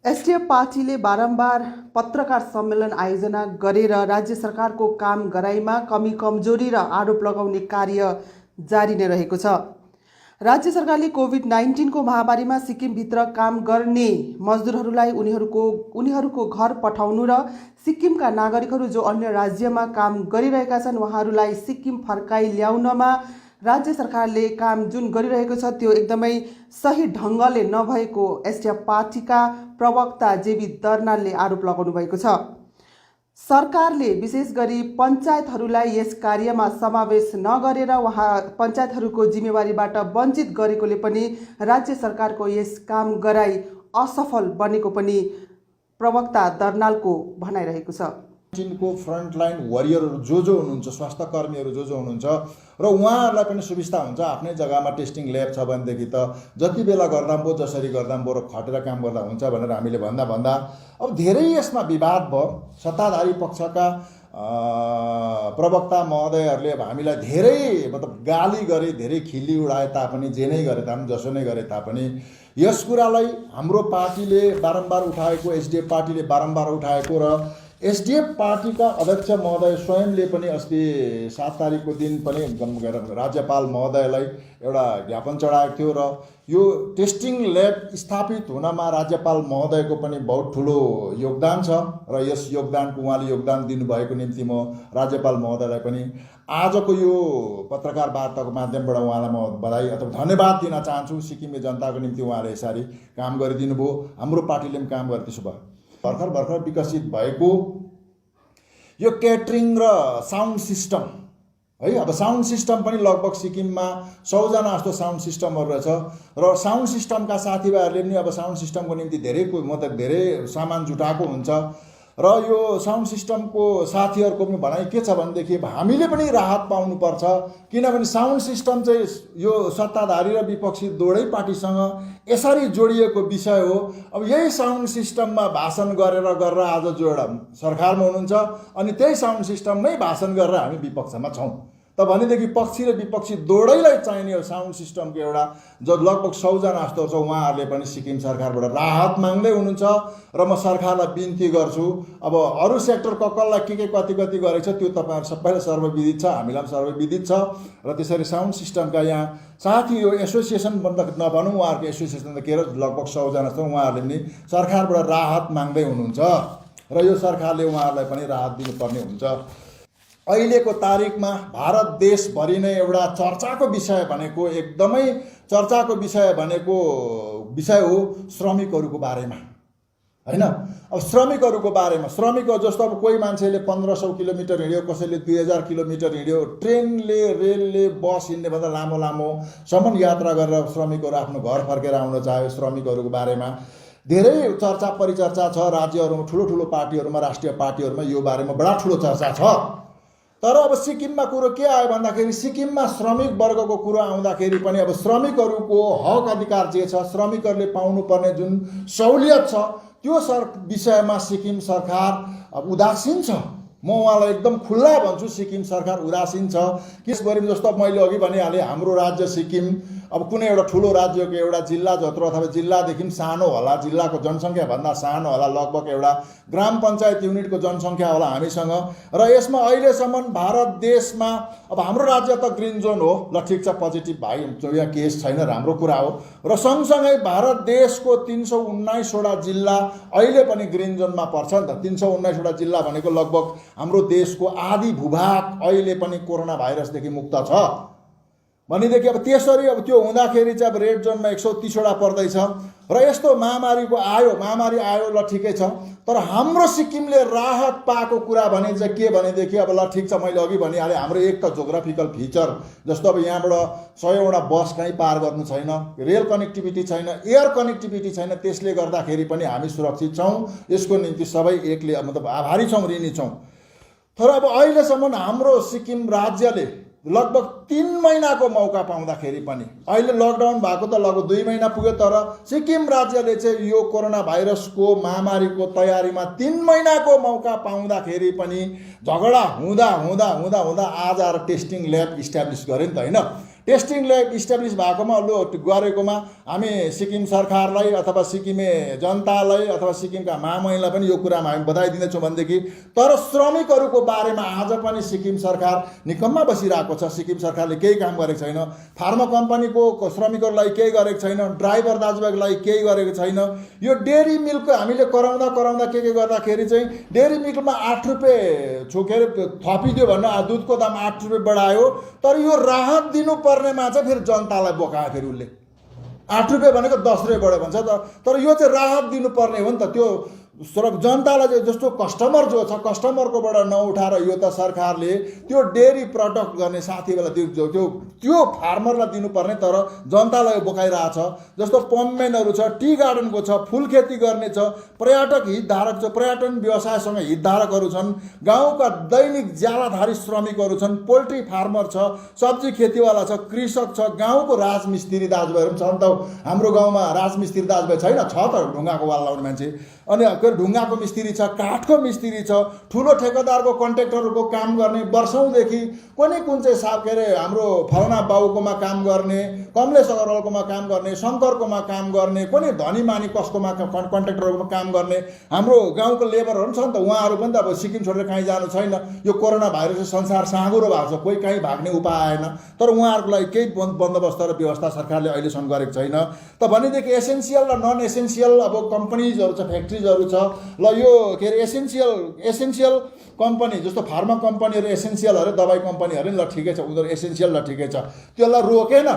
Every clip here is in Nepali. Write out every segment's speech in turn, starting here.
एसडिएफ पार्टीले बारम्बार पत्रकार सम्मेलन आयोजना गरेर राज्य सरकारको काम गराइमा कमी कमजोरी र आरोप लगाउने कार्य जारी नै रहेको छ। राज्य सरकारले कोभिड-19 को महामारीमा सिक्किमभित्र काम गर्ने मजदुरहरूलाई उनीहरूको घर पठाउनु र सिक्किमका नागरिकहरू जो अन्य राज्यमा काम गरिरहेका छन् उहाँहरूलाई सिक्किम फर्काइ ल्याउनमा राज्य सरकारले काम जुन गरिरहेको छ त्यो एकदमै सही ढङ्गले नभएको एसडिएफ पार्टीका प्रवक्ता जेबी दर्नालले आरोप लगाउनु भएको छ। सरकारले विशेष गरी पञ्चायतहरूलाई यस कार्यमा समावेश नगरेर पञ्चायतहरूको जिम्मेवारीबाट वञ्चित गरेकोले पनि राज्य सरकारको यस काम गराई असफल बनेको पनि प्रवक्ता दर्नालको भनाइरहेको छ। को फ्रन्टलाइन वरियरहरू जो हुनुहुन्छ, स्वास्थ्य कर्मीहरू जो हुनुहुन्छ र उहाँहरूलाई पनि सुविस्ता हुन्छ आफ्नै जग्गामा टेस्टिङ ल्याब छ भनेदेखि त जति बेला गर्दा पनि जसरी गर्दा पनि बरु खटेर काम गर्दा हुन्छ भनेर हामीले भन्दा अब धेरै यसमा विवाद भयो। सत्ताधारी पक्षका प्रवक्ता महोदयहरूले अब हामीलाई धेरै गाली गरे, धेरै खिल्ली उडाए तापनि, जे नै गरे तापनि, जसो नै गरे तापनि यस कुरालाई हाम्रो पार्टीले बारम्बार उठाएको, एसडिएफ पार्टीले बारम्बार उठाएको र एसडिएफ पार्टीका अध्यक्ष महोदय स्वयंले पनि अस्ति 7 तारिकको दिन पनि राज्यपाल महोदयलाई एउटा ज्ञापन चढाएको थियो र यो टेस्टिङ ल्याब स्थापित हुनमा राज्यपाल महोदयको पनि बहुत ठुलो योगदान छ र यस योगदानको उहाँले योगदान दिनुभएको निम्ति म राज्यपाल महोदयलाई पनि आजको यो पत्रकार वार्ताको माध्यमबाट उहाँलाई म बधाई अथवा धन्यवाद दिन चाहन्छु। सिक्किमे जनताको निम्ति उहाँले यसरी काम गरिदिनु भयो, हाम्रो पार्टीले पनि काम गरे। त्यसो भयो भर्खर विकसित भएको यो क्याटरिङ र साउन्ड सिस्टम है, अब साउन्ड सिस्टम पनि लगभग सिक्किममा 100 जना जस्तो साउन्ड सिस्टमहरू रहेछ र साउन्ड सिस्टमका साथीभाइहरूले पनि अब साउन्ड सिस्टमको निम्ति धेरै सामान जुटाएको हुन्छ र यो साउन्ड सिस्टमको साथीहरूको पनि भनाइ के छ भनेदेखि हामीले पनि राहत पाउनुपर्छ, किनभने साउन्ड सिस्टम चाहिँ यो सत्ताधारी र विपक्षी दुवै पार्टीसँग यसरी जोडिएको विषय हो। अब यही साउन्ड सिस्टममा भाषण गरेर आज जो एउटा सरकारमा हुनुहुन्छ अनि त्यही साउन्ड सिस्टममै भाषण गरेर हामी विपक्षमा छौँ त भनेदेखि पक्षी र विपक्षी दुवैलाई चाहिने साउन्ड सिस्टमको एउटा जो लगभग 100 जना जस्तो छ उहाँहरूले पनि सिक्किम सरकारबाट राहत माग्दै हुनुहुन्छ र म सरकारलाई बिन्ती गर्छु। अब अरू सेक्टर कसलाई के कति गरेको छ त्यो तपाईँहरू सबैलाई सर्वविदित छ, हामीलाई पनि सर्वविदित छ र त्यसरी साउन्ड सिस्टमका यहाँ साथी यो एसोसिएसन नभनौँ, उहाँहरूको एसोसिएसन त के लगभग 100 जना छ, उहाँहरूले पनि सरकारबाट राहत माग्दै हुनुहुन्छ र यो सरकारले उहाँहरूलाई पनि राहत दिनुपर्ने हुन्छ। अहिलेको तारिकमा भारत देशभरि नै एउटा चर्चाको विषय भनेको एकदमै चर्चाको विषय हो श्रमिकहरूको बारेमा हैन। अब श्रमिकहरूको बारेमा जस्तो अब कोही मान्छेले 1500 किलोमिटर हिँड्यो, कसैले 2000 किलोमिटर हिँड्यो, ट्रेनले रेलले बस हिँड्नेभन्दा लामोसम्म यात्रा गरेर श्रमिकहरू आफ्नो घर फर्केर आउन चाह्यो। श्रमिकहरूको बारेमा धेरै चर्चा परिचर्चा छ राज्यहरूमा, ठुलो पार्टीहरूमा, राष्ट्रिय पार्टीहरूमा यो बारेमा बडा ठुलो चर्चा छ। तर अब सिक्किममा कुरो के आयो भन्दाखेरि सिक्किममा श्रमिक वर्गको कुरो आउँदाखेरि पनि अब श्रमिकहरूको हक अधिकार जे छ, श्रमिकहरूले पाउनुपर्ने जुन सहुलियत छ त्यो विषयमा सिक्किम सरकार अब उदासीन छ। म उहाँलाई एकदम खुल्ला भन्छु, सिक्किम सरकार उदासीन छ। त्यसभरि जस्तो मैले अघि भनिहालेँ हाम्रो राज्य सिक्किम अब कुनै एउटा ठुलो राज्यको एउटा जिल्ला जत्रो अथवा जिल्लादेखि सानो होला, जिल्लाको जनसङ्ख्या भन्दा सानो होला, लगभग एउटा ग्राम पञ्चायत युनिटको जनसङ्ख्या होला हामीसँग र यसमा अहिलेसम्म भारत देशमा अब हाम्रो राज्य त ग्रिन जोन हो, ल ठिक छ, पोजिटिभ भाइ यहाँ केस छैन, राम्रो कुरा हो र सँगसँगै भारत देशको 319 वटा जिल्ला अहिले पनि ग्रिन जोनमा पर्छ नि त। 319 वटा जिल्ला भनेको लगभग हाम्रो देशको आधी भूभाग अहिले पनि कोरोना भाइरसदेखि मुक्त छ भनेदेखि अब त्यसरी अब त्यो हुँदाखेरि चाहिँ अब रेड जोनमा 130 वटा पर्दैछ र यस्तो महामारी आयो ल ठिकै छ। तर हाम्रो सिक्किमले राहत पाएको कुरा भने चाहिँ के भनेदेखि अब ल ठिक छ, मैले अघि भनिहालेँ हाम्रो एक त जोग्राफिकल फिचर जस्तो अब यहाँबाट 100 वटा बस कहीँ पार गर्नु छैन, रेल कनेक्टिभिटी छैन, एयर कनेक्टिभिटी छैन, त्यसले गर्दाखेरि पनि हामी सुरक्षित छौँ। यसको निम्ति सबै एकले मतलब आभारी छौँ, ऋणी छौँ। तर अब अहिलेसम्म हाम्रो सिक्किम राज्यले लगभग 3 महिनाको मौका पाउँदाखेरि पनि, अहिले लकडाउन भएको त लगभग 2 महिना पुग्यो, तर सिक्किम राज्यले चाहिँ यो कोरोना भाइरसको महामारीको तयारीमा 3 महिनाको मौका पाउँदाखेरि पनि झगडा हुँदा आज आएर टेस्टिङ ल्याब इस्टाब्लिस गर्यो नि त हैन। टेस्टिङ ल्याब इस्टाब्लिस भएकोमा गरेकोमा हामी सिक्किम सरकारलाई अथवा सिक्किमे जनतालाई अथवा सिक्किमका महामहिमलाई पनि यो कुरामा हामी बधाई दिँदैछौँ भनेदेखि, तर श्रमिकहरूको बारेमा आज पनि सिक्किम सरकार निकम्मा बसिरहेको छ। सिक्किम सरकारले केही काम गरेको छैन। फार्मा कम्पनीको श्रमिकहरूलाई केही गरेको छैन, ड्राइभर दाजुभाइलाई केही गरेको छैन। यो डेरी मिल्क हामीले कराउँदा के गर्दाखेरि चाहिँ डेरी मिल्कमा 8 रुपियाँ के अरे थपिदियो भने दुधको दाम 8 रुपियाँ बढायो, तर यो राहत दिनुपर्नेमा चाहिँ फेरि जनतालाई बोकायो। फेरि उसले 8 रुपियाँ भनेको 10 रुपियाँ बढ्यो भन्छ, तर यो चाहिँ राहत दिनुपर्ने हो नि त। त्यो जनतालाई चाहिँ जस्तो कस्टमर जो छ कस्टमरकोबाट नउठाएर यो त सरकारले त्यो डेरी प्रडक्ट गर्ने साथीहरूलाई त्यो फार्मरलाई दिनुपर्ने, तर जनतालाई बोकाइरहेछ। जस्तो पम्पमेनहरू छ, टी गार्डनको छ, फुल खेती गर्ने छ, पर्यटक हितधारक छ, पर्यटन व्यवसायसँग हितधारकहरू छन्, गाउँका दैनिक ज्यालाधारी श्रमिकहरू छन्, पोल्ट्री फार्मर छ, सब्जी खेतीवाला छ, कृषक छ, गाउँको राजमिस्त्री दाजुभाइहरू पनि छन्। त हाम्रो गाउँमा राजमिस्त्री दाजुभाइ छैन, छ त ढुङ्गाको वाल लाउने मान्छे, अनि ढुङ्गाको मिस्त्री छ, काठको मिस्त्री छ, ठुलो ठेकेदारको कन्ट्र्याक्टरहरूको काम गर्ने, वर्षौँदेखि कुन चाहिँ के अरे हाम्रो फलना बाबुकोमा काम गर्ने, कमलेश अग्रवालकोमा काम गर्ने, शङ्करकोमा काम गर्ने, कुनै धनीमानी कसकोमा कन्ट्र्याक्टरहरूकोमा काम गर्ने हाम्रो गाउँको लेबरहरू पनि छ नि त। उहाँहरू पनि त अब सिक्किम छोडेर कहीँ जानु छैन। यो कोरोना भाइरसले संसार साँगुरो भएको छ, कोही कहीँ भाग्ने उपाय आएन, तर उहाँहरूको लागि केही बन्दोबस्त र व्यवस्था सरकारले अहिलेसम्म गरेको छैन। त भनेदेखि एसेन्सियल र नन एसेन्सियल अब कम्पनीजहरू छ, फ्याक्ट्रिजहरू छ। ल यो के अरे एसेन्सियल कम्पनी जस्तो फार्मा कम्पनीहरू एसेन्सियल अरे, दबाई कम्पनी अरे, ल ठिकै छ, उनीहरू एसेन्सियल ल ठिकै छ, त्यसलाई रोकेन।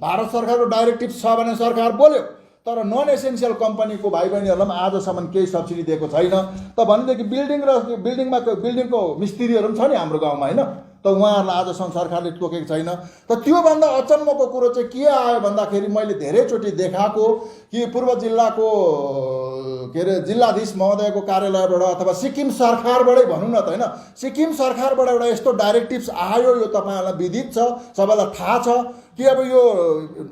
भारत सरकारको डाइरेक्टिभ छ भने सरकार बोल्यो, तर नन एसेन्सियल कम्पनीको भाइ बहिनीहरूलाई पनि आजसम्म केही सब्सिडी दिएको छैन। त भनेदेखि बिल्डिङको मिस्त्रीहरू पनि छ नि हाम्रो गाउँमा, होइन? त उहाँहरूलाई आजसम्म सरकारले टोकेको छैन। त त्योभन्दा अचम्मको कुरो चाहिँ के आयो भन्दाखेरि, मैले धेरैचोटि देखाएको कि पूर्व जिल्लाको के अरे जिल्लाधीश महोदयको कार्यालयबाट अथवा सिक्किम सरकारबाटै भनौँ न त, होइन, सिक्किम सरकारबाट एउटा यस्तो डाइरेक्टिभ्स आयो, यो तपाईँहरूलाई विदित छ, सबैलाई थाहा छ कि अब यो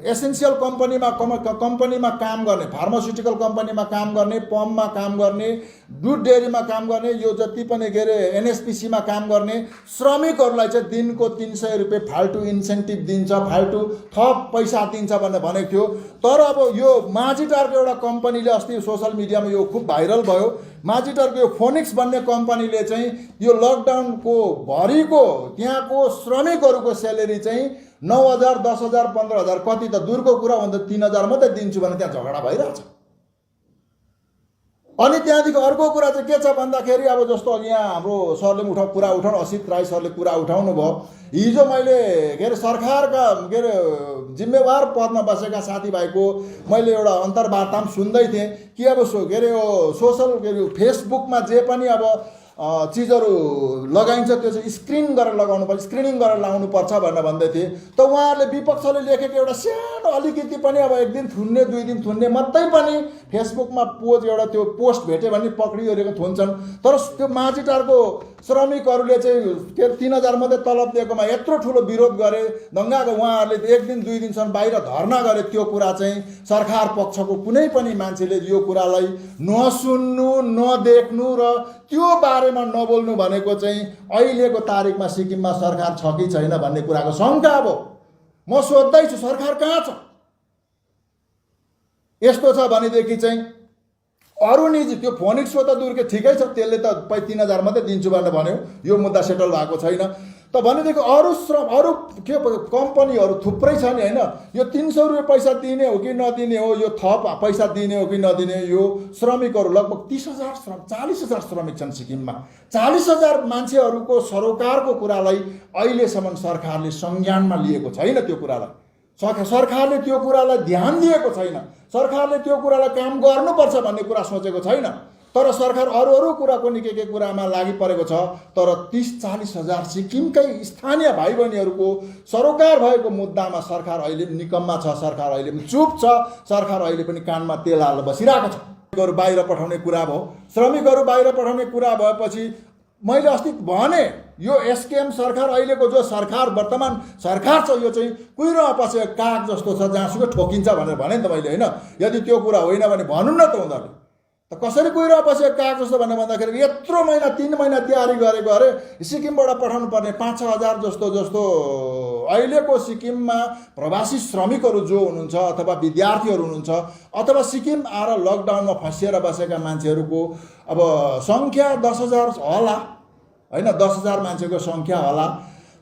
एसेन्सियल कम्पनीमा काम गर्ने, फार्मास्युटिकल कम्पनीमा काम गर्ने, पम्पमा काम गर्ने, दुध डेरीमा काम गर्ने, यो जति पनि के अरे एनएसपिसीमा काम गर्ने श्रमिकहरूलाई चाहिँ दिनको 300 रुपियाँ फाल्टु इन्सेन्टिभ दिन्छ, फाल्टु थप पैसा दिन्छ भनेर भनेको थियो। तर अब यो माझीटारको एउटा कम्पनीले अस्ति सोसल मिडियामा यो खुब भाइरल भयो, माझीटारको यो फोनिक्स भन्ने कम्पनीले चाहिँ यो लकडाउनको भरिको त्यहाँको श्रमिकहरूको स्यालेरी चाहिँ 9,000, 10,000, 15,000 कति त दूरको कुरा हो भने 3,000 मात्रै दिन्छु भने त्यहाँ झगडा भइरहेछ। अनि त्यहाँदेखि अर्को कुरा चाहिँ के छ भन्दाखेरि, अब जस्तो यहाँ हाम्रो सरले कुरा उठाउनु, असित राई सरले कुरा उठाउनु भयो। हिजो मैले के अरे सरकारका के अरे जिम्मेवार पदमा बसेका साथीभाइको मैले एउटा अन्तर्वार्ता पनि सुन्दै थिएँ कि अब के अरे यो सोसल के अरे फेसबुकमा जे पनि अब चिजहरू लगाइन्छ त्यो चाहिँ स्क्रिनिङ गरेर लाउनुपर्छ भनेर भन्दै थिए। त उहाँहरूले विपक्षले लेखेको एउटा सानो अलिकति पनि अब 1 दिन थुन्ने 2 दिन थुन्ने मात्रै पनि फेसबुकमा एउटा त्यो पोस्ट भेट्यो भने पक्रियोरेको थुन्छन्। तर त्यो माझीटारको श्रमिकहरूले चाहिँ के 3,000 मात्रै तलब दिएकोमा यत्रो ठुलो विरोध गरे, दङ्गाको उहाँहरूले 1 दिन 2 दिनसम्म बाहिर धर्ना गरे। त्यो कुरा चाहिँ सरकार पक्षको कुनै पनि मान्छेले यो कुरालाई नसुन्नु, नदेख्नु र त्यो बारेमा नबोल्नु भनेको चाहिँ अहिलेको तारिकमा सिक्किममा सरकार छ कि छैन भन्ने कुराको शङ्का। अब म सोध्दैछु सरकार कहाँ छ? यस्तो छ भनेदेखि चाहिँ अरू निजी त्यो फोनिक्सको त दूरकै ठिकै छ, त्यसले त 3,000 मात्रै दिन्छु भनेर भन्यो, यो मुद्दा सेटल भएको छैन। त भनेदेखि अरू के कम्पनीहरू थुप्रै छ नि, होइन? यो 300 रुपियाँ पैसा दिने हो कि नदिने हो, यो थप पैसा दिने हो कि नदिने, यो श्रमिकहरू लगभग 30,000 40,000 श्रमिक छन् सिक्किममा। 40,000 मान्छेहरूको सरोकारको कुरालाई अहिलेसम्म सरकारले संज्ञानमा लिएको छैन। त्यो कुरालाई सरकारले त्यो कुरालाई ध्यान दिएको छैन। सरकारले त्यो कुरालाई काम गर्नुपर्छ भन्ने कुरा सोचेको छैन। तर सरकार अरू कुराको के कुरामा लागि परेको छ। तर 30-40 हजार सिक्किमकै स्थानीय भाइ बहिनीहरूको सरोकार भएको मुद्दामा सरकार अहिले निकम्मा छ, सरकार अहिले पनि चुप छ, सरकार अहिले पनि कानमा तेल हालेर बसिरहेको छ। श्रमिकहरू बाहिर पठाउने कुरा भयो, श्रमिकहरू बाहिर पठाउने कुरा भएपछि मैले अस्ति भने यो एसकेएम सरकार अहिलेको जो सरकार वर्तमान सरकार छ यो चाहिँ कुहिरोमा पसेको काग जस्तो छ, जहाँसुकै ठोकिन्छ भनेर भने नि त मैले, होइन? यदि त्यो कुरा होइन भने भन्नु न त उनीहरूले। त कसरी कुहिरोमा पसेको काग जस्तो भनेर भन्दाखेरि यत्रो महिना 3 महिना तयारी गरेको अरे सिक्किमबाट पठाउनु पर्ने 5-6 हजार जस्तो अहिलेको सिक्किममा प्रवासी श्रमिकहरू जो हुनुहुन्छ अथवा विद्यार्थीहरू हुनुहुन्छ अथवा सिक्किम आएर लकडाउनमा फँसिएर बसेका मान्छेहरूको अब सङ्ख्या 10,000 होला होइन, 10,000 मान्छेको सङ्ख्या होला।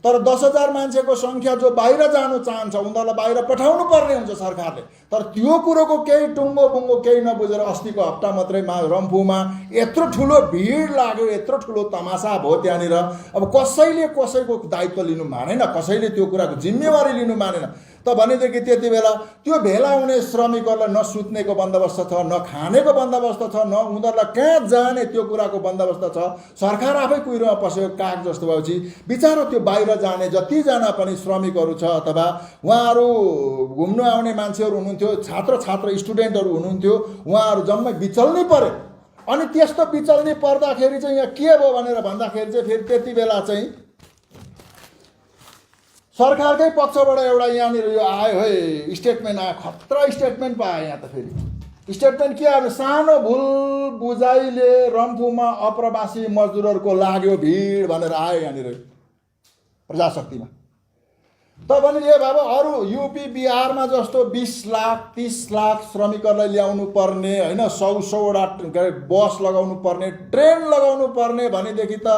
तर 10,000 मान्छेको सङ्ख्या जो बाहिर जानु चाहन्छ उनीहरूलाई बाहिर पठाउनु पर्ने हुन्छ सरकारले। तर त्यो कुरोको केही टुङ्गो बुङ्गो केही नबुझेर अस्तिको हप्ता मात्रैमा रम्फूमा यत्रो ठुलो भिड लाग्यो, यत्रो ठुलो तमासा भयो त्यहाँनिर। अब कसैले कसैको दायित्व लिनु मानेन, कसैले त्यो कुराको जिम्मेवारी लिनु मानेन। त भनेदेखि त्यति बेला त्यो भेला हुने श्रमिकहरूलाई न सुत्नेको बन्दोबस्त छ, न खानेको बन्दोबस्त छ, न उनीहरूलाई कहाँ जाने त्यो कुराको बन्दोबस्त छ। सरकार आफै कुहिरोमा पसेको काग जस्तो भएपछि बिचारा त्यो बाहिर जाने जतिजना पनि श्रमिकहरू छ अथवा उहाँहरू घुम्न आउने मान्छेहरू हुनुहुन्थ्यो, छात्र स्टुडेन्टहरू हुनुहुन्थ्यो, उहाँहरू जम्मै बिचल्नै परे। अनि त्यस्तो बिचल्ने पर्दाखेरि चाहिँ यहाँ के भयो भनेर भन्दाखेरि चाहिँ फेरि त्यति बेला चाहिँ सरकारकै पक्षबाट एउटा यहाँनिर यो आयो है, स्टेटमेन्ट आयो, खतरा स्टेटमेन्ट पायो यहाँ त। फेरि स्टेटमेन्ट के आयो, सानो भुल बुझाइले रम्फूमा अप्रवासी मजदुरहरूको लाग्यो भिड भनेर आयो यहाँनिर प्रजाशक्तिमा। त भने ए बाबा अरू युपी बिहारमा जस्तो 20 लाख 30 लाख श्रमिकहरूलाई ल्याउनु पर्ने होइन, 100-100वटा बस लगाउनु पर्ने, ट्रेन लगाउनु पर्ने भनेदेखि त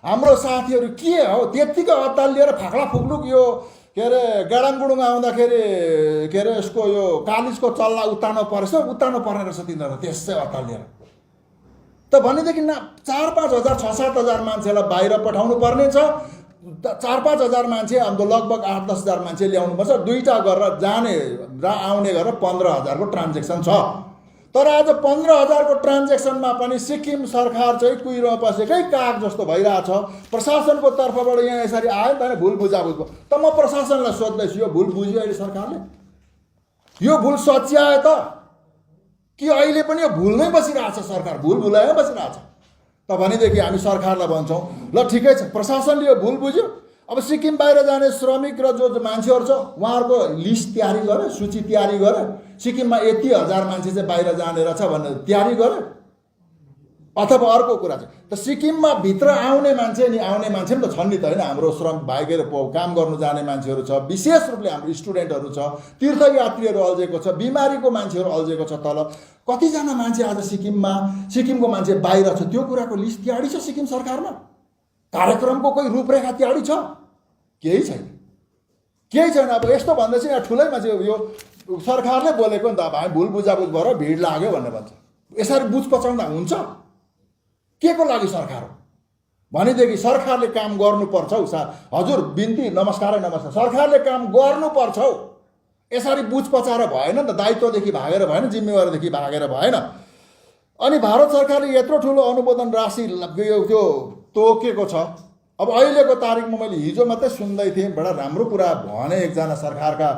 हाम्रो साथीहरू के हो त्यत्तिकै हताल लिएर फाक्ला फुक्लुक यो के अरे गाडाङगुडुङ आउँदाखेरि के अरे यसको यो कालिजको चल्ला उतार्नु पर्छ, उतार्नु पर्ने रहेछ तिनीहरू त्यसै हताल लिएर। त भनेदेखि 4-5 हजार 6-7 हजार मान्छेलाई बाहिर पठाउनु पर्ने छ। 4-5 हजार मान्छे अन्त लगभग 8-10 हजार मान्छे ल्याउनुपर्छ। 2टा गरेर जाने र आउने गरेर 15,000को ट्रान्जेक्सन छ। तर आज 15,000को ट्रान्जेक्सनमा पनि सिक्किम सरकार चाहिँ कुहिरोमा पसेकै काग जस्तो भइरहेछ। प्रशासनको तर्फबाट यहाँ यसरी आयो नि त, भुल बुझाबुझ भयो। त म प्रशासनलाई सोध्दैछु, यो भुल बुझ्यो अहिले सरकारले? यो भुल सच्यायो त कि अहिले पनि यो भुलमै बसिरहेछ सरकार, भुल भुलाइमै बसिरहेछ? त भनेदेखि हामी सरकारलाई भन्छौँ ल ठिकै छ, प्रशासनले यो भुल बुझ्यो। अब सिक्किम बाहिर जाने श्रमिक र जो मान्छेहरू छ उहाँहरूको लिस्ट तयारी गरे, सूची तयारी गरे, सिक्किममा यति हजार मान्छे चाहिँ बाहिर जाने रहेछ भनेर तयारी गरे। अथवा अर्को कुरा चाहिँ त सिक्किममा भित्र आउने मान्छे नि, आउने मान्छे पनि त छन् नि त होइन, हाम्रो श्रम भाइगेर काम गर्नु जाने मान्छेहरू छ, विशेष रूपले हाम्रो स्टुडेन्टहरू छ, तीर्थयात्रीहरू अल्झेको छ, बिमारीको मान्छेहरू अल्झेको छ। तल कतिजना मान्छे आज सिक्किमको मान्छे बाहिर छ, त्यो कुराको लिस्ट तयारी छ सिक्किम सरकारमा? कार्यक्रमको कोही रूपरेखा तयारी छ? केही छैन, केही छैन। अब यस्तो भन्दैछ यहाँ ठुलै मान्छे यो सरकारले बोलेको नि त, अब हामी भुल बुझाबुझ भएर भिड लाग्यो भन्ने भन्छ। यसरी बुझ पचाउँदा हुन्छ? के को लागि सरकार हो भनेदेखि सरकारले काम गर्नुपर्छ हौ। हजुर बिन्ती नमस्कार, सरकारले काम गर्नुपर्छ हौ। यसरी बुझ पचाएर भएन नि त, दायित्वदेखि भागेर भएन, जिम्मेवारीदेखि भागेर भएन। अनि भारत सरकारले यत्रो ठुलो अनुमोदन राशि त्यो तोकेको छ। अब अहिलेको तारिकमा मैले हिजो मात्रै सुन्दै थिएँ, बडा राम्रो कुरा भने एकजना सरकारका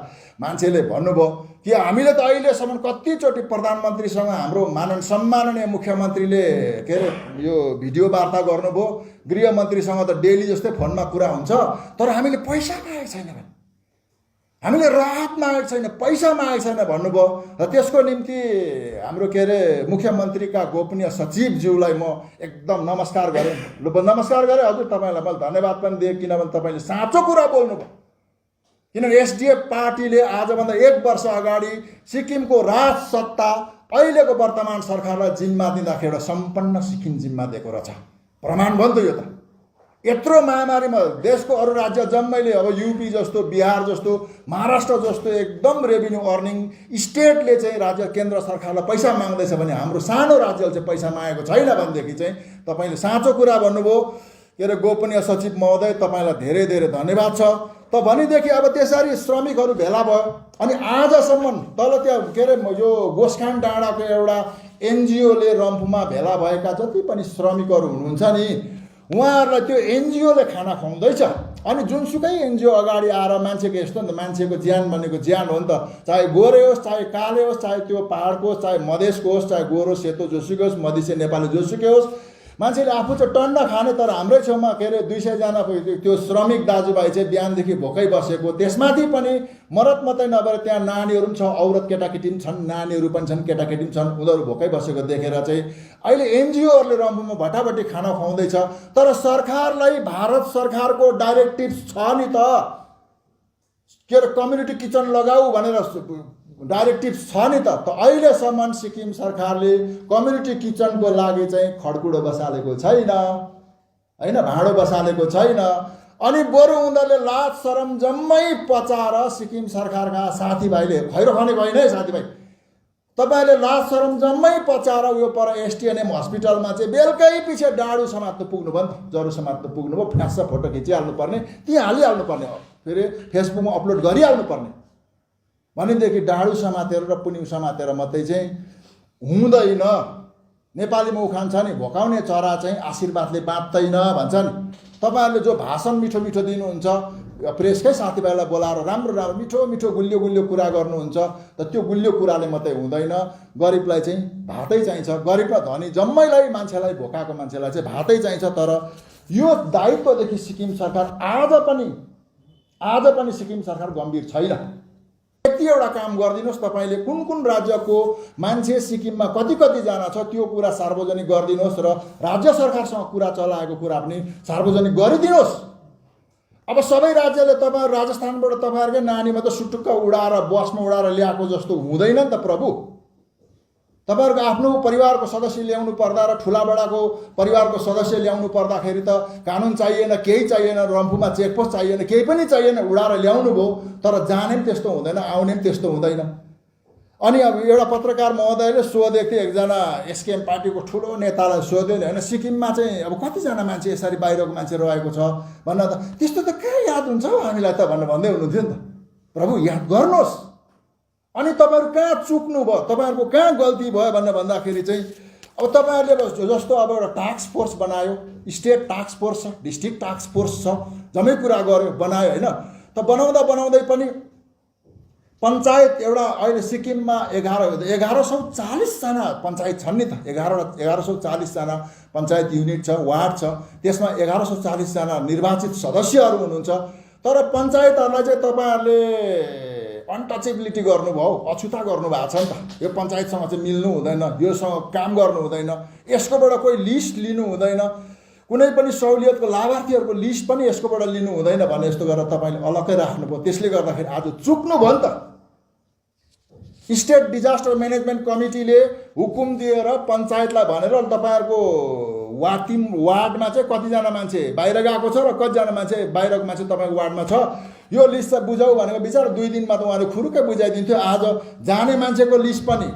मान्छेले भन्नुभयो कि हामीले त अहिलेसम्म कतिचोटि प्रधानमन्त्रीसँग हाम्रो सम्माननीय मुख्यमन्त्रीले के अरे यो भिडियो वार्ता गर्नुभयो, गृहमन्त्रीसँग त डेली जस्तै फोनमा कुरा हुन्छ, तर हामीले पैसा मागेको छैन, हामीले राहत मागेको छैन, पैसा मागेको छैन भन्नुभयो। र त्यसको निम्ति हाम्रो के अरे मुख्यमन्त्रीका गोपनीय सचिवज्यूलाई म एकदम नमस्कार गरेँ। नमस्कार गरेँ हजुर, तपाईँलाई मैले धन्यवाद पनि दिएँ, किनभने तपाईँले साँचो कुरा बोल्नुभयो। किनभने एसडिएफ पार्टीले आजभन्दा 1 वर्ष अगाडि सिक्किमको राज सत्ता अहिलेको वर्तमान सरकारलाई जिम्मा दिँदाखेरि एउटा सम्पन्न सिक्किम जिम्मा दिएको रहेछ। प्रमाण भयो नि त यो त। यत्रो महामारीमा देशको अरू राज्य जम्मैले अब युपी जस्तो, बिहार जस्तो, महाराष्ट्र जस्तो एकदम रेभिन्यू अर्निङ स्टेटले चाहिँ राज्य केन्द्र सरकारलाई पैसा माग्दैछ भने हाम्रो सानो राज्यले चाहिँ पैसा मागेको छैन भनेदेखि चाहिँ तपाईँले साँचो कुरा भन्नुभयो। के अरे गोपनीय सचिव महोदय, तपाईँलाई धेरै धेरै धन्यवाद छ। त भनेदेखि अब त्यसरी श्रमिकहरू भेला भयो। अनि आजसम्म तल त्यहाँ के अरे यो गोसखान डाँडाको एउटा एनजिओले रम्फूमा भेला भएका जति पनि श्रमिकहरू हुनुहुन्छ नि, उहाँहरूलाई त्यो एनजिओले खाना खुवाउँदैछ। अनि जुनसुकै एनजिओ अगाडि आएर मान्छेको यस्तो नि त, मान्छेको ज्यान भनेको ज्यान हो नि त। चाहे गोरे होस्, चाहे काले होस्, चाहे त्यो पाहाडको होस्, चाहे मधेसको होस्, चाहे गोरो सेतो जोसुकै होस्, मधेसी नेपाली जोसुकै होस्, मान्छेले आफू चाहिँ टन्न खाने। तर हाम्रै छेउमा के अरे 200जना त्यो श्रमिक दाजुभाइ चाहिँ बिहानदेखि भोकै बसेको, त्यसमाथि पनि मरत मात्रै नभएर त्यहाँ नानीहरू पनि छ, औरत केटाकेटी पनि छन्, नानीहरू पनि छन्, केटाकेटी पनि छन्, उनीहरू भोकै बसेको देखेर चाहिँ अहिले एनजिओहरूले रम्फूमा भटाभटी खाना खुवाउँदैछ। तर सरकारलाई भारत सरकारको डाइरेक्टिभ छ नि त, के अरे कम्युनिटी किचन लगाऊ भनेर डाइरेक्टिभ छ नि त अहिलेसम्म सिक्किम सरकारले कम्युनिटी किचनको लागि चाहिँ खडकुडो बसालेको छैन हैन, भाँडो बसालेको छैन। अनि बरु उनीहरूले लाज शरम जम्मै पचाएर सिक्किम सरकारका साथीभाइले खैरो खनेको होइन है साथीभाइ, तपाईँहरूले लाज शरम जम्मै पचाएर यो पर एसटिएनएम हस्पिटलमा चाहिँ बेलुकै पछि डाडु समात्नु पुग्नुभयो नि त, जरो समात्नु पुग्नुभयो, फ्यास फोटो खिचिहाल्नु पर्ने, त्यहाँ हालिहाल्नु पर्ने, फेरि फेसबुकमा अपलोड गरिहाल्नु पर्ने। भनेदेखि डाडु समातेर र पुन्यु समातेर मात्रै चाहिँ हुँदैन। नेपालीमा उखान छ नि, भोकाउने चरा चाहिँ आशीर्वादले बाँच्दैन भन्छ नि। तपाईँहरूले जो भाषण मिठो मिठो दिनुहुन्छ, प्रेसकै साथीभाइलाई बोलाएर राम्रो राम्रो मिठो मिठो गुलियो गुलियो कुरा गर्नुहुन्छ, त त्यो गुलियो कुराले मात्रै हुँदैन। गरिबलाई चाहिँ भातै चाहिन्छ, गरिब र धनी जम्मैलाई मान्छेलाई भोकाएको मान्छेलाई चाहिँ भातै चाहिन्छ। तर यो दायित्वदेखि सिक्किम सरकार आज पनि सिक्किम सरकार गम्भीर छैन। यति एउटा काम गरिदिनुहोस्, तपाईँले कुन कुन राज्यको मान्छे सिक्किममा कति जना छ त्यो कुरा सार्वजनिक गरिदिनुहोस् र राज्य सरकारसँग कुरा चलाएको कुरा पनि सार्वजनिक गरिदिनुहोस्। अब सबै राज्यले तपाईँ राजस्थानबाट तपाईँहरूकै नानीमा त सुटुक्क उडाएर बसमा उडाएर ल्याएको जस्तो हुँदैन नि त प्रभु। तपाईँहरूको आफ्नो परिवारको सदस्य ल्याउनु पर्दा र ठुलाबडाको परिवारको सदस्य ल्याउनु पर्दाखेरि त कानुन चाहिएन, केही चाहिएन, रम्फूमा चेकपोस्ट चाहिएन, केही पनि चाहिएन, उडाएर ल्याउनु भयो। तर जाने पनि त्यस्तो हुँदैन, आउने पनि त्यस्तो हुँदैन। अनि अब एउटा पत्रकार महोदयले सोधेको थियो, एकजना एसकेएम पार्टीको ठुलो नेतालाई सोध्यो नि, होइन सिक्किममा चाहिँ अब कतिजना मान्छे यसरी बाहिरको मान्छे रहेको छ भन्न, त त्यस्तो त कहाँ याद हुन्छ हौ हामीलाई त भन्दै हुनुहुन्थ्यो नि त। प्रभु याद गर्नुहोस्। अनि तपाईँहरू कहाँ चुक्नु भयो, तपाईँहरूको कहाँ गल्ती भयो भन्दाखेरि चाहिँ अब तपाईँहरूले जस्तो अब एउटा टास्क फोर्स बनायो, स्टेट टास्क फोर्स छ, डिस्ट्रिक्ट टास्क फोर्स छ, जम्मै कुरा गर्यो बनायो होइन। त बनाउँदै पनि पञ्चायत एउटा अहिले सिक्किममा 1140 जना पञ्चायत छन् नि त। 1140 जना पञ्चायत युनिट छ, वार्ड छ, त्यसमा 1140 जना निर्वाचित सदस्यहरू हुनुहुन्छ। तर पञ्चायतहरूलाई चाहिँ तपाईँहरूले अनटचेबिलिटी गर्नुभयो, अछुता गर्नुभएको छ नि त। यो पञ्चायतसँग चाहिँ मिल्नु हुँदैन, योसँग काम गर्नु हुँदैन, यसकोबाट कोही लिस्ट लिनु हुँदैन, कुनै पनि सहुलियतको लाभार्थीहरूको लिस्ट पनि यसकोबाट लिनु हुँदैन भने जस्तो गरेर तपाईँले अलग्गै राख्नुभयो। त्यसले गर्दाखेरि आज चुक्नु भयो नि त। स्टेट डिजास्टर म्यानेजमेन्ट कमिटीले हुकुम दिएर पञ्चायतलाई भनेर तपाईँहरूको वार्डमा चाहिँ कतिजना मान्छे बाहिर गएको छ र कतिजना मान्छे बाहिरको मान्छे तपाईँको वार्डमा छ, यो लिस्ट चाहिँ बुझाउ भनेको बिचरा 2 दिनमा त उहाँले खुरुक्कै बुझाइदिन्थ्यो। आज जाने मान्छेको लिस्ट पनि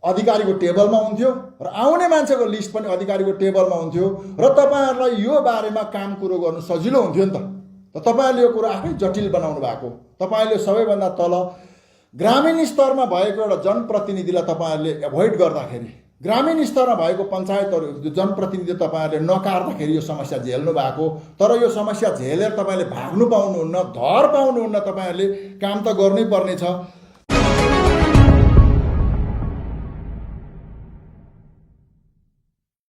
अधिकारीको टेबलमा हुन्थ्यो र आउने मान्छेको लिस्ट पनि अधिकारीको टेबलमा हुन्थ्यो र तपाईँहरूलाई यो बारेमा काम कुरो गर्नु सजिलो हुन्थ्यो नि त। तपाईँहरूले यो कुरा आफै जटिल बनाउनु भएको। तपाईँले सबैभन्दा तल ग्रामीण स्तरमा भएको एउटा जनप्रतिनिधिलाई तपाईँहरूले एभोइड गर्दाखेरि, ग्रामीण स्तरमा भएको पञ्चायतहरू जनप्रतिनिधि तपाईँहरूले नकार्दाखेरि यो समस्या झेल्नु भएको। तर यो समस्या झेलेर तपाईँले भाग्नु पाउनुहुन्न, धर पाउनुहुन्न, तपाईँहरूले काम त गर्नै पर्ने छ।